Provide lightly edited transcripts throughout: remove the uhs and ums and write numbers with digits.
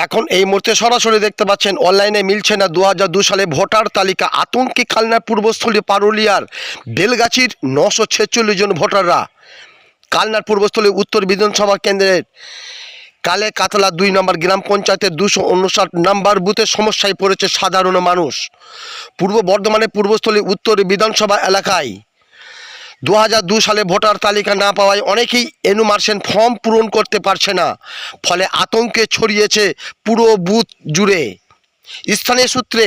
এখন এই মুহূর্তে সরাসরি দেখতে পাচ্ছেন অনলাইনে মিলছে না 2002 সালে ভোটার তালিকা। আতঙ্কে কালনার পূর্বস্থলী পারুলিয়ার বেলগাছির 946 জন ভোটাররা কালনার পূর্বস্থলী উত্তর বিধানসভা কেন্দ্রের কালে কাতলা 2 নম্বর গ্রাম পঞ্চায়েতের 259 নম্বর বুথে সমস্যায় পড়েছে সাধারণ মানুষ। পূর্ব বর্ধমানের পূর্বস্থলী উত্তর বিধানসভা এলাকায় 2002 সালে ভোটার তালিকা না পাওয়ায় অনেকেই এনুমার্শন ফর্ম পূরণ করতে পারছে না, ফলে আতঙ্কে ছড়িয়েছে পুরো বুথ জুড়ে। স্থানীয় সূত্রে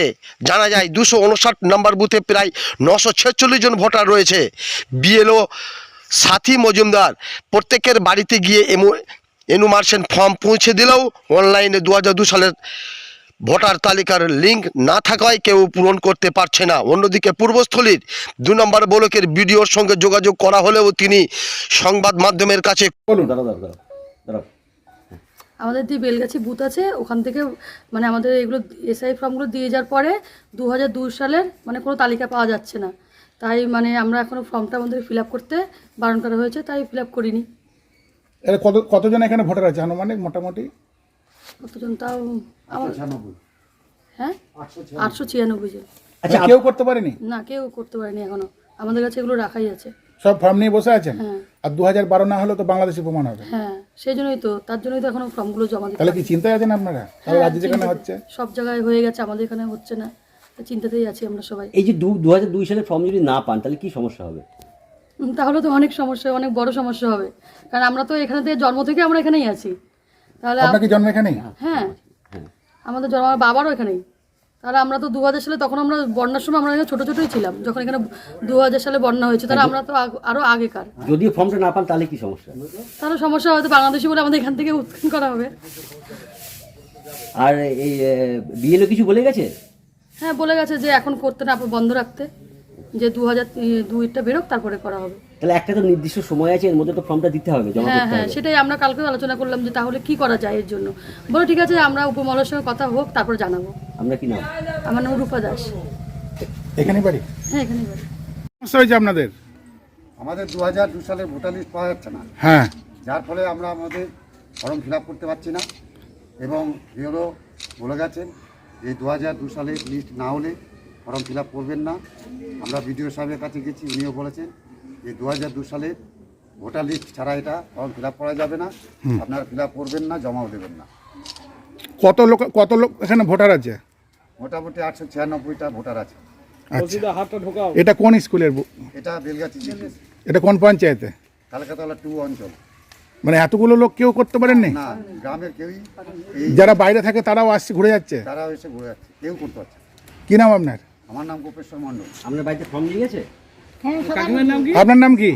জানা যায় 259 নম্বর বুথে প্রায় 946 জন ভোটার রয়েছে। বিএলও সাথী মজুমদার প্রত্যেকের বাড়িতে গিয়ে এনুমার্শন ফর্ম পৌঁছে দিলেও অনলাইনে 2002 সালের ভোটার তালিকার লিঙ্ক না থাকায় কেউ পূরণ করতে পারছে না। অন্যদিকে পূর্বস্থলীর 2 নম্বর ব্লকের বিডিওর সঙ্গে যোগাযোগ করা হলেও তিনি সংবাদ মাধ্যমের কাছে বলুন। আমাদের যে বেলগাছি বুথ আছে ওখান থেকে মানে আমাদের এগুলো এসআই ফর্মগুলো দিয়ে যাওয়ার পরে 2002 সালের মানে কোনো তালিকা পাওয়া যাচ্ছে না, তাই মানে আমরা এখনও ফর্মটা আমাদের ফিল আপ করতে বারণ করা হয়েছে, তাই ফিল আপ করিনি। কতজন এখানে ভোটার আছে আনুমানিক মোটামুটি? কতজন তাও আমার হ্যাঁ 896 জন। আচ্ছা, কেউ করতে পারেনি? না, কেউ করতে পারেনি এখনো, আমাদের কাছে এগুলো রাখাই আছে। সব ফর্ম নিয়ে বসে আছেন? হ্যাঁ। আর 2012 না হলে তো বাংলাদেশি প্রমাণ হবে। হ্যাঁ, সেই জন্যই তো, তার জন্যই তো এখনো ফর্মগুলো জমা দিতে। তাহলে কি চিন্তায় আছেন আপনারা? তাহলে হ্যাঁ, রাজ্যে যেখানে হচ্ছে সব জায়গায় হয়ে গেছে, আমাদের এখানে হচ্ছে না, চিন্তাতেই আছি আমরা সবাই। এই যে 2002 সালে ফর্ম যদি না পান তাহলে কি সমস্যা হবে? তাহলে তো অনেক সমস্যা, অনেক বড় সমস্যা হবে, কারণ আমরা তো এখানে থেকে জন্ম থেকে আমরা এখানেই আছি। তাহলে আপনার কি জন্ম এখানেই? হ্যাঁ, আমাদের জন্ম, আমার বাবারও এখানেই। তাহলে আমরা তো 2000 সালে, তখন আমরা বন্যার সময় আমরা এখানে ছোটো ছোটোই ছিলাম, যখন এখানে 2000 সালে বন্যা হয়েছে, তাহলে আমরা তো আরও আগেকার। যদি ফর্মটা না পান তাহলে কি সমস্যা? তাহলে সমস্যা হয়তো বাংলাদেশি বলে আমাদের এখান থেকে উৎখান করা হবে। আর এই বিএলও কিছু বলে গেছে? হ্যাঁ, বলে গেছে যে এখন করতে না, বন্ধ রাখতে, যে 2002টা বেরোক তারপরে করা হবে। তাহলে একটা তো নির্দিষ্ট সময় আছে, এর মধ্যে তো ফর্মটা দিতে হবে, জমা হ্যাঁ করতে হ্যাঁ, হবে। সেটাই আমরা কালকে আলোচনা করলাম যে তাহলে কি করা যায় এর জন্য। বলো ঠিক আছে, আমরা উপমহলের সঙ্গে কথা হোক, তারপর জানাবো। আমরা কি নাম? আমার নাম রূপা দাস। এখানেই বাড়ি? হ্যাঁ, এখানেই বাড়ি। সমস্যা হয়েছে আপনাদের? আমাদের 2002 সালে ভোটার লিস্ট পাওয়া যাচ্ছে না, হ্যাঁ। যার ফলে আমরা আমাদের ফর্ম ফিল আপ করতে পারছি না। এবং বিএলও বলে গেছেন যে 2002 সালে লিস্ট না হলে ফর্ম ফিল আপ করবেন না। আমরা বিডিও সাহেবের কাছে গেছি, উনিও বলেছেন যে 2002 সালের ভোটার লিস্ট ছাড়া এটা ফর্ম ফিল আপ করা যাবে না, আপনারা ফিল আপ করবেন না, জমাও দেবেন না। কত লোক এখানে ভোটার আছে? মোটামুটি 896টা ভোটার আছে। আচ্ছা, এটা কোন স্কুলের? এটা বেলগাছি, এটা কোন পঞ্চায়েতে? কালকাতলা 2 অঞ্চল। মানে এতগুলো লোক কেউ করতে পারেননি? না, গ্রামের কেউই, এই যারা বাইরে থাকে তারাও আসছে, ঘুরে যাচ্ছে? তারা এসে ঘুরে যাচ্ছে, কেউ করতে পারছে না। কি নাম আপনার? আমার নাম গোপেশ্বর মণ্ডল। আপনার বাড়িতে ফর্ম দিয়েছে? আপনার নাম কি?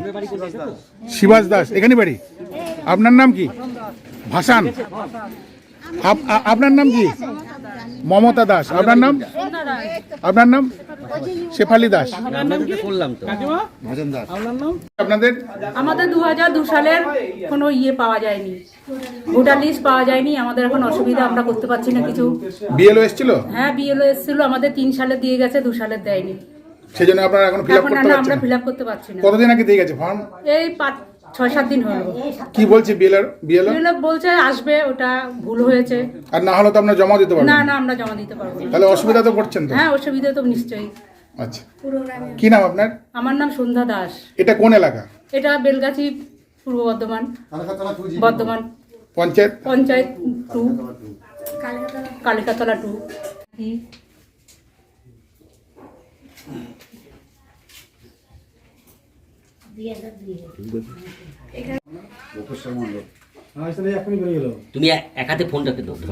শিবাস দাস। এখানে বাড়ি? আপনার নাম কি? ভাসান। আপনার নাম কি? মমতা দাস। আপনার নাম? আপনার নাম? শেফালি দাস। করলাম তো ভজন দাস। আপনাদের? আমাদের 2002 সালের কোনো পাওয়া যায়নি, ভোটার লিস্ট পাওয়া যায়নি। আমাদের এখন অসুবিধা, আমরা করতে পারছি না কিছু। বিএলও এসেছিল? হ্যাঁ, বিএলও এসেছিল, আমাদের 3 সালে দিয়ে গেছে, 2 সালের দেয়নি। সেই জন্য আপনারা এখন ফিল আপ এখন করতে পারছেন আমরা না? ফিল আপ করতে পারছি না। কতদিন আগে দিয়ে গেছে ফর্ম? এই 6-7 দিন হলো। কি বলছে বিএলও? বিএলও বলছে আসবে, ওটা ভুল হয়েছে। আর না হলে তো আপনারা জমা দিতে পারবেন না না? না, আমরা জমা দিতে পারবো না। তাহলে অসুবিধা তো করছেন তো? হ্যাঁ, অসুবিধা তো নিশ্চয়ই। আচ্ছা, কি নাম আপনার? আমার নাম সন্ধ্যা দাস। এটা কোন এলাকা? এটা বেলগাছি, পূর্ব বর্ধমান, বর্ধমান পঞ্চায়েত? পঞ্চায়েত 2, কালিকাতলা 2। গোপেশ্বর মণ্ডল। তুমি এক হাতে ফোনটাকে ধরো।